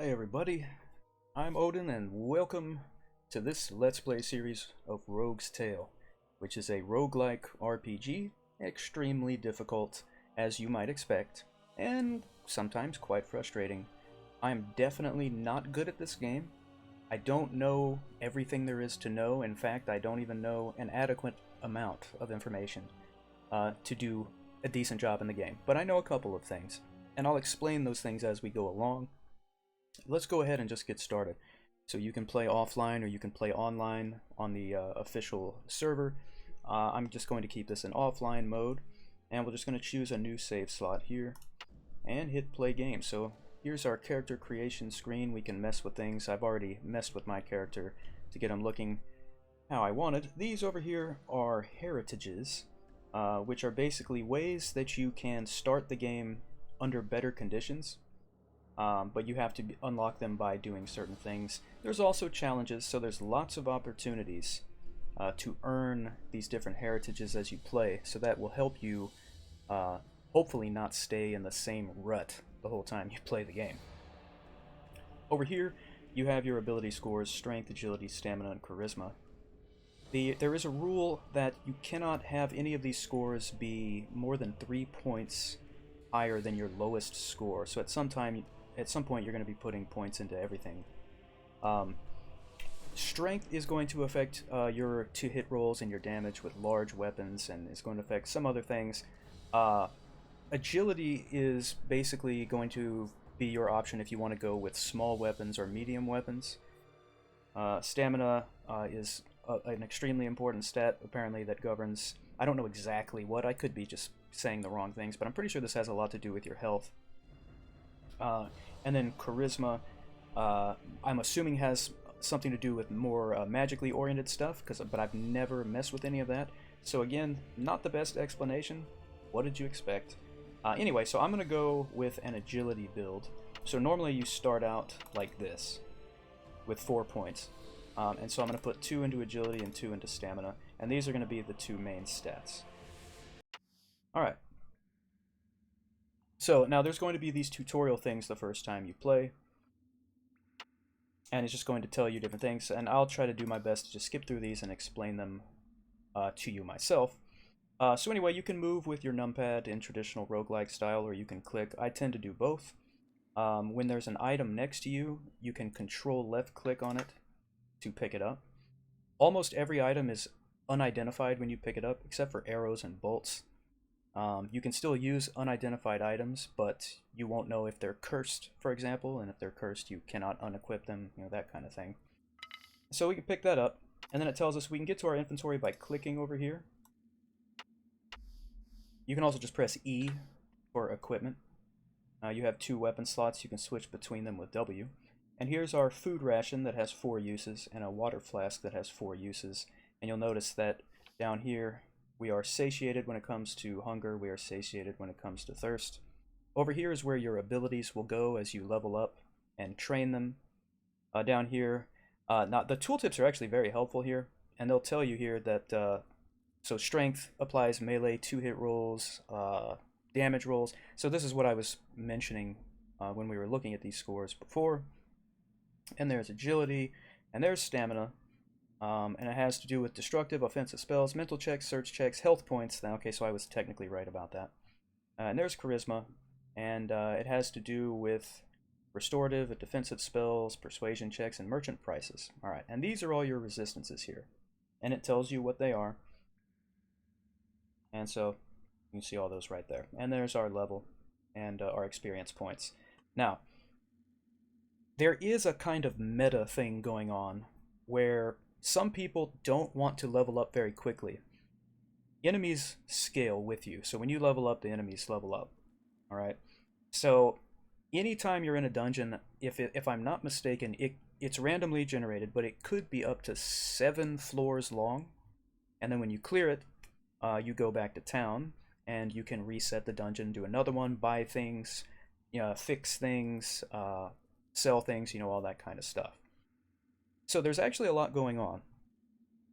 Hey everybody, I'm Odin and welcome to this Let's Play series of Rogue's Tale, which is a roguelike RPG, extremely difficult as you might expect, and sometimes quite frustrating. I'm definitely not good at this game. I don't know everything there is to know. In fact, I don't even know an adequate amount of information to do a decent job in the game, but I know a couple of things, and I'll explain those things as we go along. Let's go ahead and just get started. So you can play offline or you can play online on the official server. I'm just going to keep this in offline mode, and we're just going to choose a new save slot here and hit play game. So here's our character creation screen. We can mess with things. I've already messed with my character to get him looking how I wanted. These over here are heritages, which are basically ways that you can start the game under better conditions. But you have to unlock them by doing certain things. There's also challenges, so there's lots of opportunities to earn these different heritages as you play, so that will help you hopefully not stay in the same rut the whole time you play the game. Over here, you have your ability scores: strength, agility, stamina, and charisma. There is a rule that you cannot have any of these scores be more than 3 points higher than your lowest score, so at some point you're going to be putting points into everything. Strength is going to affect your to-hit rolls and your damage with large weapons, and is going to affect some other things. Agility is basically going to be your option if you want to go with small weapons or medium weapons. Stamina is an extremely important stat, apparently, that governs... I don't know exactly what. I could be just saying the wrong things, but I'm pretty sure this has a lot to do with your health. And then charisma, I'm assuming has something to do with more magically oriented stuff, but I've never messed with any of that. So again, not the best explanation. What did you expect? Anyway, so I'm going to go with an agility build. So normally you start out like this, with 4 points. And so I'm going to put 2 into agility and 2 into stamina, and these are going to be the 2 main stats. Alright. So now there's going to be these tutorial things the first time you play, and it's just going to tell you different things, and I'll try to do my best to just skip through these and explain them to you myself. So anyway, you can move with your numpad in traditional roguelike style, or you can click. I tend to do both. When there's an item next to you, you can control left click on it to pick it up. Almost every item is unidentified when you pick it up, except for arrows and bolts. You can still use unidentified items, but you won't know if they're cursed, for example, and if they're cursed you cannot unequip them, that kind of thing. So we can pick that up, and then it tells us we can get to our inventory by clicking over here. You can also just press E for equipment. You have 2 weapon slots, you can switch between them with W. And here's our food ration that has 4 uses, and a water flask that has 4 uses. And you'll notice that down here, we are satiated when it comes to hunger, we are satiated when it comes to thirst. Over here is where your abilities will go as you level up and train them. Down here, now the tooltips are actually very helpful here, and they'll tell you here that, so strength applies melee 2-hit rolls, damage rolls. So this is what I was mentioning when we were looking at these scores before. And there's agility, and there's stamina. And it has to do with destructive, offensive spells, mental checks, search checks, health points. Now, okay, so I was technically right about that. And there's charisma, and it has to do with restorative, defensive spells, persuasion checks, and merchant prices. Alright, and these are all your resistances here. And it tells you what they are. And so, you can see all those right there. And there's our level, and our experience points. Now, there is a kind of meta thing going on, where some people don't want to level up very quickly. Enemies scale with you, so when you level up, the enemies level up. Alright? So, anytime you're in a dungeon, if I'm not mistaken, it's randomly generated, but it could be up to 7 floors long. And then when you clear it, you go back to town, and you can reset the dungeon, do another one, buy things, fix things, sell things, all that kind of stuff. So there's actually a lot going on.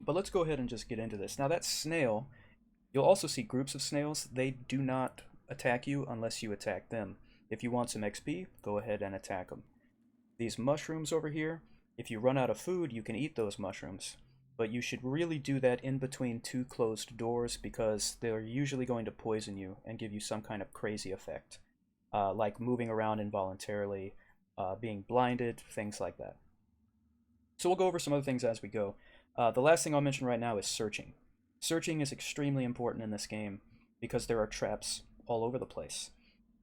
But let's go ahead and just get into this. Now that snail, you'll also see groups of snails. They do not attack you unless you attack them. If you want some XP, go ahead and attack them. these mushrooms over here. If you run out of food, you can eat those mushrooms. But you should really do that in between two closed doors because they're usually going to poison you and give you some kind of crazy effect. Like moving around involuntarily, being blinded, things like that. So we'll go over some other things as we go. The last thing I'll mention right now is searching. Searching is extremely important in this game because there are traps all over the place.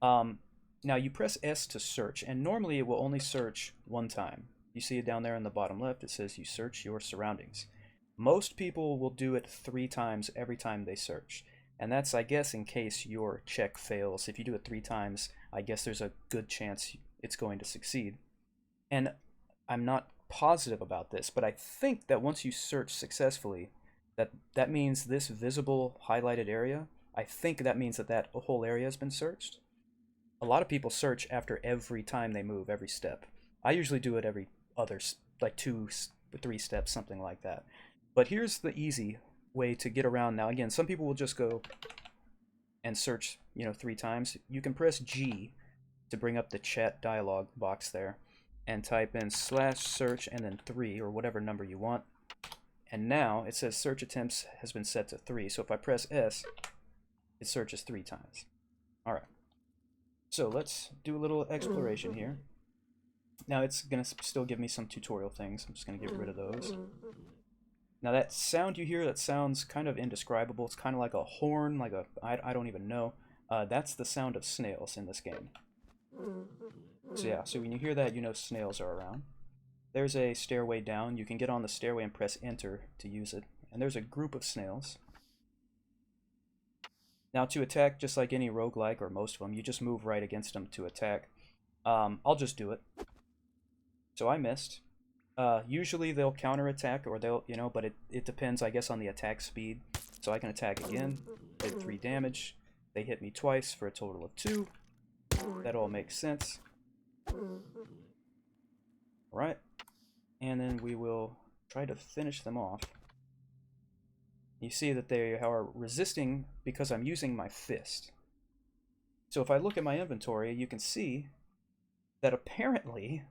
Now you press S to search, and normally it will only search one time. You see it down there in the bottom left, it says you search your surroundings. Most people will do it 3 times every time they search. And that's, I guess, in case your check fails. If you do it 3 times, I guess there's a good chance it's going to succeed. And I'm not positive about this, but I think that once you search successfully, that means this visible highlighted area, I think that means that whole area has been searched. A lot of people search after every time they move, every step. I usually do it every other, like 2 or 3 steps, something like that. But here's the easy way to get around. Now again, some people will just go and search, 3 times. You can press G to bring up the chat dialog box there and type in /search and then 3 or whatever number you want. And now it says search attempts has been set to 3. So if I press S, it searches 3 times. All right. So let's do a little exploration here. Now it's going to still give me some tutorial things. I'm just going to get rid of those. Now that sound you hear, that sounds kind of indescribable. It's kind of like a horn, like I don't even know. That's the sound of snails in this game. So yeah, so when you hear that, you know snails are around. There's a stairway down. You can get on the stairway and press enter to use it. And there's a group of snails. Now to attack, just like any roguelike, or most of them, you just move right against them to attack. I'll just do it. So I missed. Usually they'll counterattack, or they'll, but it depends, I guess, on the attack speed. So I can attack again, did 3 damage. They hit me twice for a total of 2. That all makes sense. Alright. And then we will try to finish them off. You see that they are resisting because I'm using my fist. So if I look at my inventory, you can see that apparently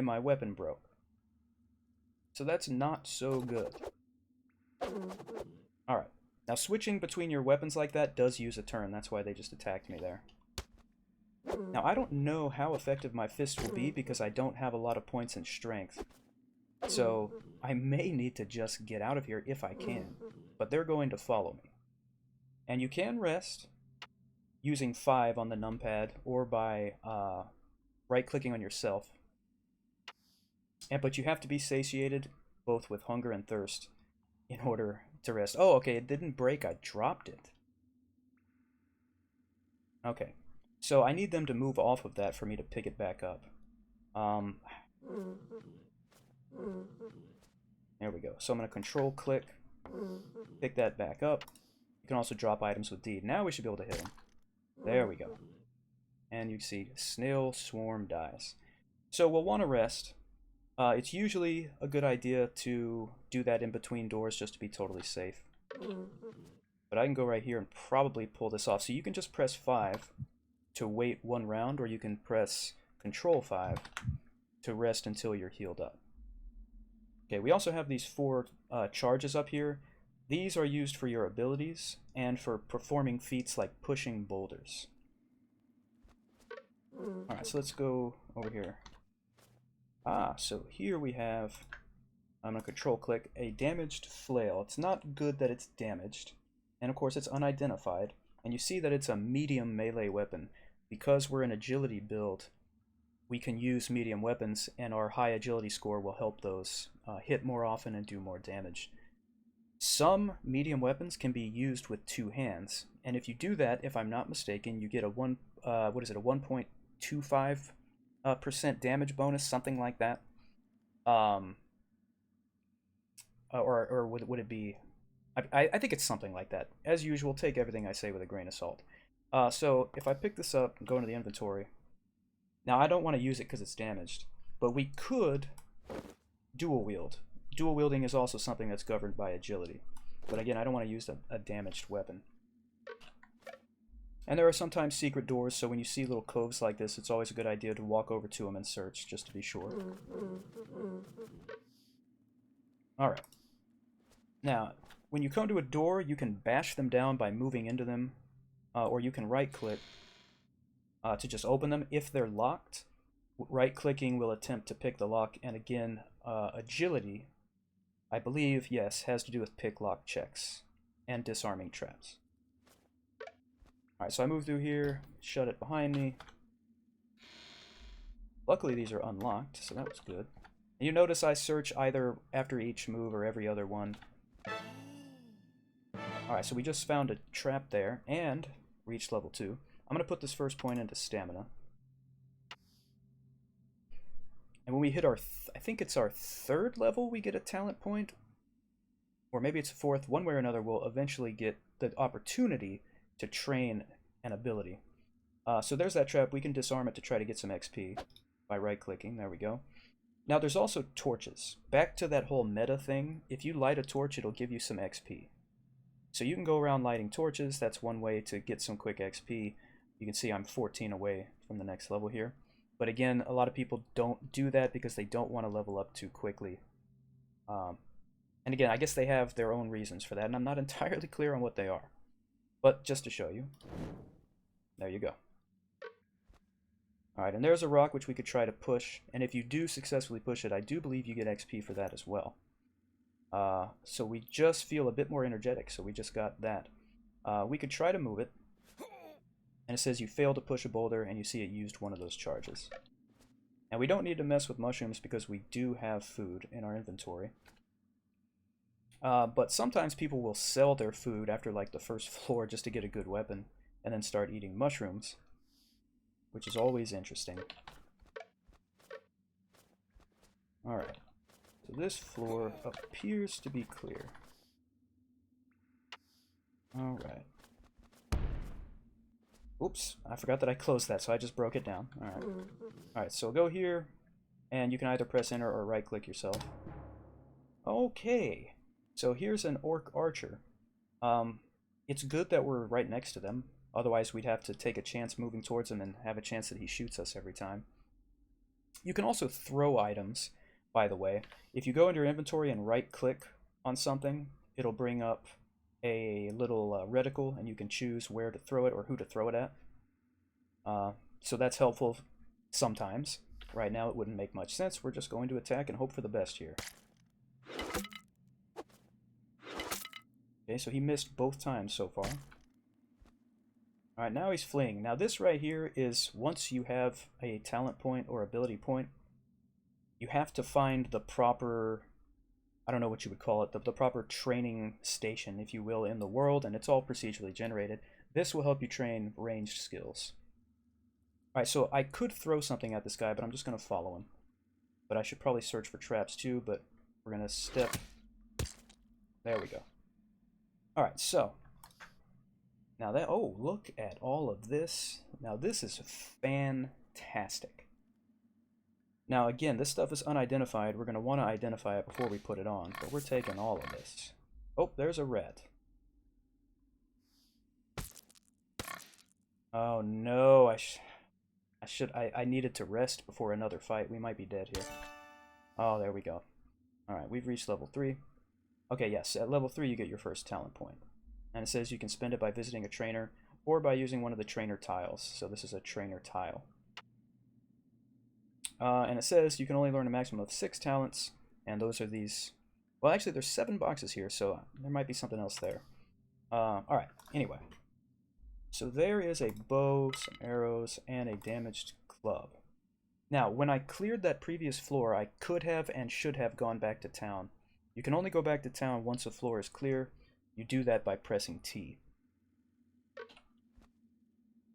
my weapon broke. So that's not so good. Alright. Now switching between your weapons like that does use a turn. That's why they just attacked me there. Now I don't know how effective my fist will be because I don't have a lot of points in strength. So I may need to just get out of here if I can. But they're going to follow me. And you can rest using 5 on the numpad or by right-clicking on yourself. But you have to be satiated both with hunger and thirst in order to rest. Oh, okay, it didn't break. I dropped it. Okay, so I need them to move off of that for me to pick it back up. There we go. So I'm going to control-click, pick that back up. You can also drop items with D. Now we should be able to hit them. There we go. And you can see snail swarm dies. So we'll want to rest. It's usually a good idea to do that in between doors just to be totally safe. But I can go right here and probably pull this off. So you can just press 5 to wait 1 round, or you can press Control 5 to rest until you're healed up. Okay, we also have these 4 charges up here. These are used for your abilities and for performing feats like pushing boulders. Alright, so let's go over here. So here we have, I'm going to control-click, a damaged flail. It's not good that it's damaged. And of course it's unidentified. And you see that it's a medium melee weapon. Because we're an agility build, we can use medium weapons, and our high agility score will help those hit more often and do more damage. Some medium weapons can be used with 2 hands, and if you do that, if I'm not mistaken, you get a 1.25% damage bonus, something like that. Or would it be? I think it's something like that. As usual, take everything I say with a grain of salt. So if I pick this up and go into the inventory, now I don't want to use it because it's damaged, but we could dual wield. Dual wielding is also something that's governed by agility. But again, I don't want to use a damaged weapon. And there are sometimes secret doors, so when you see little coves like this, it's always a good idea to walk over to them and search, just to be sure. Alright. Now, when you come to a door, you can bash them down by moving into them, or you can right-click to just open them. If they're locked, right-clicking will attempt to pick the lock, and again, agility, I believe, yes, has to do with pick-lock checks and disarming traps. Alright, so I move through here, shut it behind me. Luckily these are unlocked, so that was good. And you notice I search either after each move or every other one. Alright, so we just found a trap there, and reached level 2. I'm going to put this first point into stamina. And when we hit our, I think it's our 3rd level, we get a talent point. Or maybe it's 4th, one way or another, we'll eventually get the opportunity to train an ability. So there's that trap. We can disarm it to try to get some XP by right-clicking. There we go. Now there's also torches. Back to that whole meta thing, if you light a torch, it'll give you some XP. So you can go around lighting torches. That's one way to get some quick XP. You can see I'm 14 away from the next level here. But again, a lot of people don't do that because they don't want to level up too quickly. And again, I guess they have their own reasons for that, and I'm not entirely clear on what they are. But just to show you, there you go. Alright, and there's a rock which we could try to push, and if you do successfully push it, I do believe you get XP for that as well. So we just feel a bit more energetic, so we just got that. We could try to move it, and it says you failed to push a boulder, and you see it used one of those charges. And we don't need to mess with mushrooms because we do have food in our inventory. But sometimes people will sell their food after like the first floor just to get a good weapon, and then start eating mushrooms, which is always interesting. Alright, so this floor appears to be clear. Alright. Oops, I forgot that I closed that, so I just broke it down. Alright. Alright, so go here, and you can either press enter or right-click yourself. Okay, so here's an orc archer. It's good that we're right next to them. Otherwise, we'd have to take a chance moving towards him and have a chance that he shoots us every time. You can also throw items, by the way. If you go into your inventory and right-click on something, it'll bring up a little reticle, and you can choose where to throw it or who to throw it at. So that's helpful sometimes. Right now, it wouldn't make much sense. We're just going to attack and hope for the best here. Okay, so he missed both times so far. Alright, now he's fleeing. Now this right here is, once you have a talent point or ability point, you have to find the proper, I don't know what you would call it, the proper training station, if you will, in the world, and it's all procedurally generated. This will help you train ranged skills. Alright, so I could throw something at this guy, but I'm just going to follow him. But I should probably search for traps too, but we're going to step. There we go. Alright, so now that, oh, look at all of this. Now this is fantastic. Now again, this stuff is unidentified. We're going to want to identify it before we put it on, but we're taking all of this. Oh, there's a rat. Oh no, I needed to rest before another fight. We might be dead here. Oh, there we go. Alright, we've reached level 3. Okay, yes, at level 3 you get your first talent point. And it says you can spend it by visiting a trainer or by using one of the trainer tiles. So this is a trainer tile. And it says you can only learn a maximum of 6 talents, and those are these. Well, actually, there's 7 boxes here, so there might be something else there. Alright, anyway. So there is a bow, some arrows, and a damaged club. Now, when I cleared that previous floor, I could have and should have gone back to town. You can only go back to town once a floor is clear. You do that by pressing T.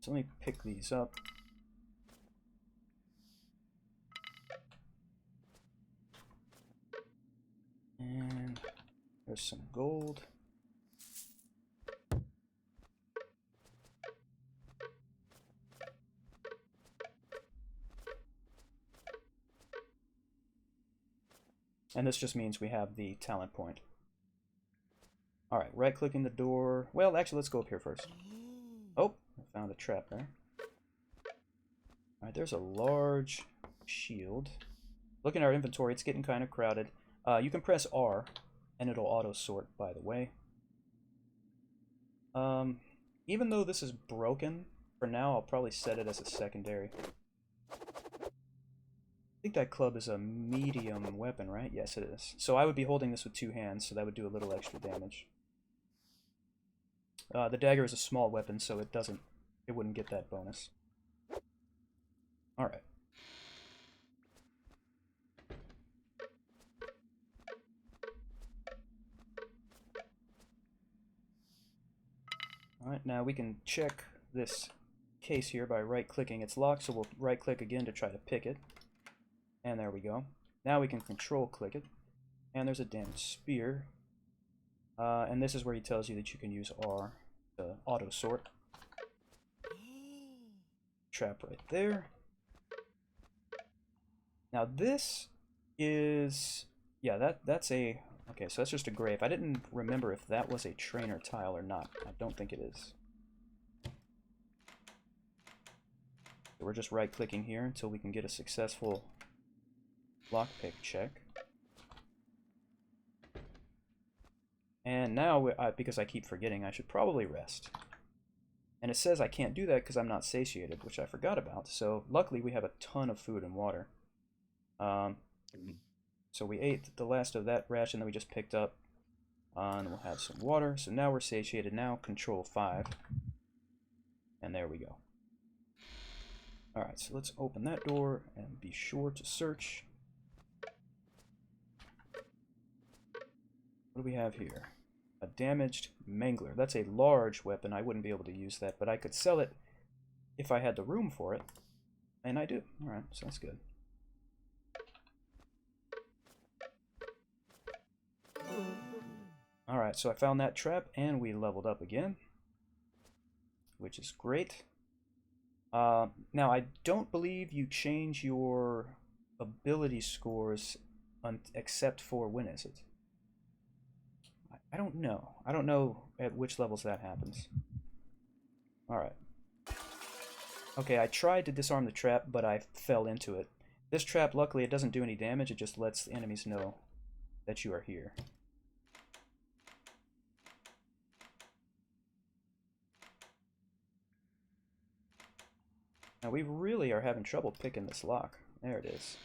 So let me pick these up. And there's some gold. And this just means we have the talent point. Alright, right-clicking the door. Well, actually, let's go up here first. Oh, I found found a trap there. Alright, there's a large shield. Looking at our inventory, it's getting kind of crowded. You can press R, and it'll auto-sort, by the way. Even though this is broken, for now I'll probably set it as a secondary. I think that club is a medium weapon, right? Yes, it is. So I would be holding this with 2 hands, so that would do a little extra damage. The dagger is a small weapon, so it wouldn't get that bonus. Alright. Alright, now we can check this case here by right-clicking. It's locked, so we'll right-click again to try to pick it. And there we go. Now we can control-click it. And there's a damaged spear. And this is where he tells you that you can use R to auto-sort. Trap right there. Now this is... yeah, that's a... okay, so that's just a grave. I didn't remember if that was a trainer tile or not. I don't think it is. So we're just right-clicking here until we can get a successful lockpick check. And now, because I keep forgetting, I should probably rest. And it says I can't do that because I'm not satiated, which I forgot about. So luckily we have a ton of food and water. So we ate the last of that ration that we just picked up. And we'll have some water. So now we're satiated. Now control 5. And there we go. Alright, so let's open that door and be sure to search. What do we have here? A damaged mangler. That's a large weapon. I wouldn't be able to use that, but I could sell it if I had the room for it. And I do. Alright, so that's good. Alright, so I found that trap, and we leveled up again, which is great. Now, I don't believe you change your ability scores except for when is it? I don't know. I don't know at which levels that happens. Alright. Okay, I tried to disarm the trap, but I fell into it. This trap, luckily, it doesn't do any damage. It just lets the enemies know that you are here. Now, we really are having trouble picking this lock. There it is.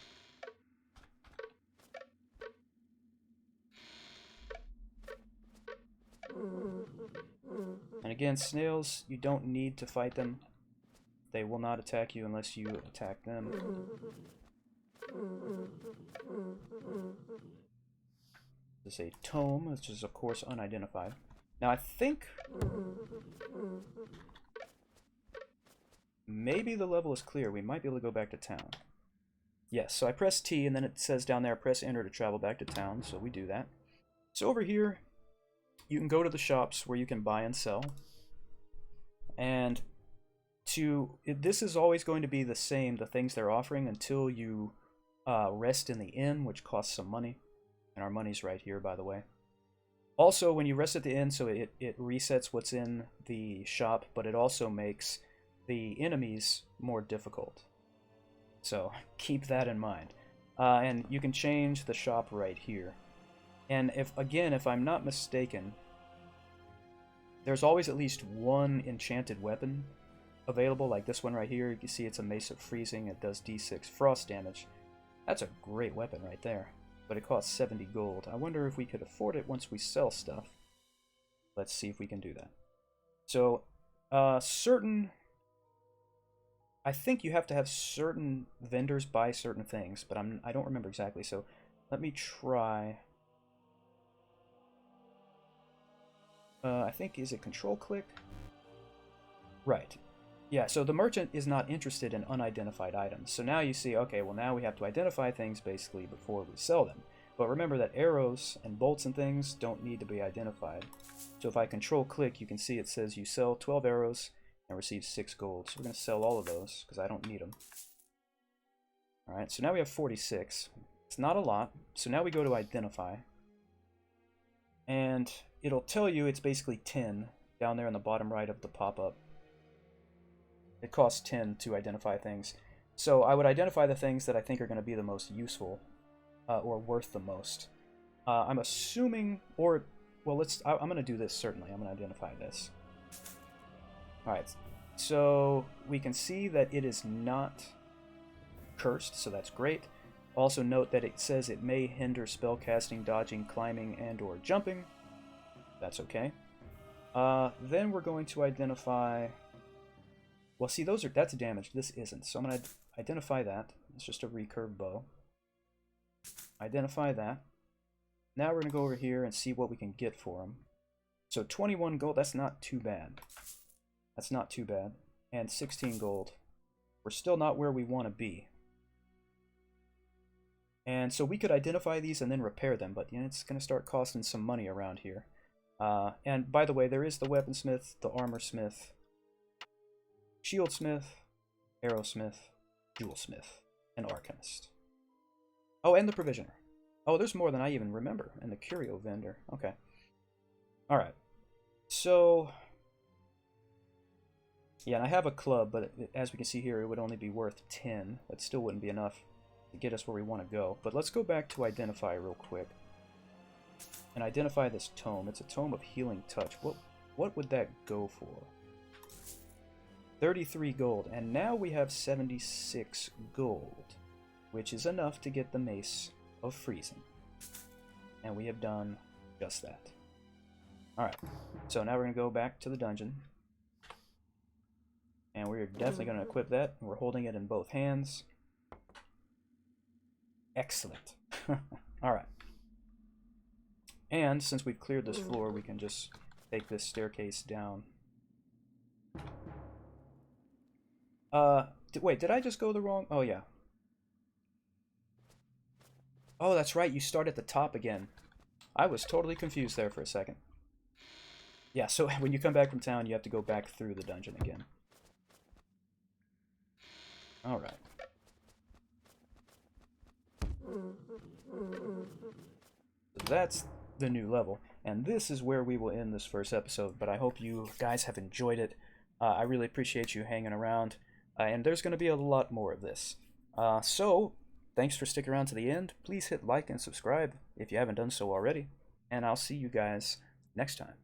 And again, snails, you don't need to fight them. They will not attack you unless you attack them. This is a tome, which is of course unidentified. Now I think maybe the level is clear. We might be able to go back to town. Yes, so I press T and then it says down there, press enter to travel back to town, so we do that. So over here, you can go to the shops where you can buy and sell. And this is always going to be the same, the things they're offering, until you rest in the inn, which costs some money. And our money's right here, by the way. Also, when you rest at the inn, so it resets what's in the shop, but it also makes the enemies more difficult. So keep that in mind. And you can change the shop right here. And if I'm not mistaken, there's always at least one enchanted weapon available, like this one right here. You can see it's a Mace of Freezing. It does D6 frost damage. That's a great weapon right there. But it costs 70 gold. I wonder if we could afford it once we sell stuff. Let's see if we can do that. So, I think you have to have certain vendors buy certain things, but I don't remember exactly. So, let me try. I think, is it control click? Right. Yeah, so the merchant is not interested in unidentified items. So now you see, okay, well now we have to identify things basically before we sell them. But remember that arrows and bolts and things don't need to be identified. So if I control click, you can see it says you sell 12 arrows and receive 6 gold. So we're going to sell all of those because I don't need them. Alright, so now we have 46. It's not a lot. So now we go to identify. And it'll tell you it's basically 10 down there in the bottom right of the pop-up. It costs 10 to identify things. So I would identify the things that I think are going to be the most useful, or worth the most. I'm assuming, or, well, I'm going to do this, certainly. I'm going to identify this. Alright, so we can see that it is not cursed, so that's great. Also note that it says it may hinder spellcasting, dodging, climbing, and or jumping. That's okay. Then we're going to identify... Well, see, that's damaged. This isn't. So I'm going to identify that. It's just a recurve bow. Identify that. Now we're going to go over here and see what we can get for them. So 21 gold, that's not too bad. That's not too bad. And 16 gold. We're still not where we want to be. And so we could identify these and then repair them, but you know, it's going to start costing some money around here. And by the way, there is the weaponsmith, the armorsmith, shieldsmith, arrowsmith, jewelsmith, and arcanist. Oh, and the provisioner. Oh, there's more than I even remember. And the curio vendor. Okay. Alright. So... yeah, and I have a club, but as we can see here, it would only be worth 10. That still wouldn't be enough to get us where we want to go. But let's go back to identify real quick. And identify this tome. It's a tome of healing touch. What would that go for? 33 gold. And now we have 76 gold, which is enough to get the Mace of Freezing. And we have done just that. Alright, so now we're going to go back to the dungeon. And we're definitely going to equip that. We're holding it in both hands. Excellent. Alright. And since we've cleared this floor, we can just take this staircase down. Wait, did I just go the wrong... oh, yeah. Oh, that's right, you start at the top again. I was totally confused there for a second. Yeah, so when you come back from town, you have to go back through the dungeon again. Alright. So that's the new level, and this is where we will end this first episode, but I hope you guys have enjoyed it. I really appreciate you hanging around, and there's going to be a lot more of this. So, thanks for sticking around to the end. Please hit like and subscribe if you haven't done so already, and I'll see you guys next time.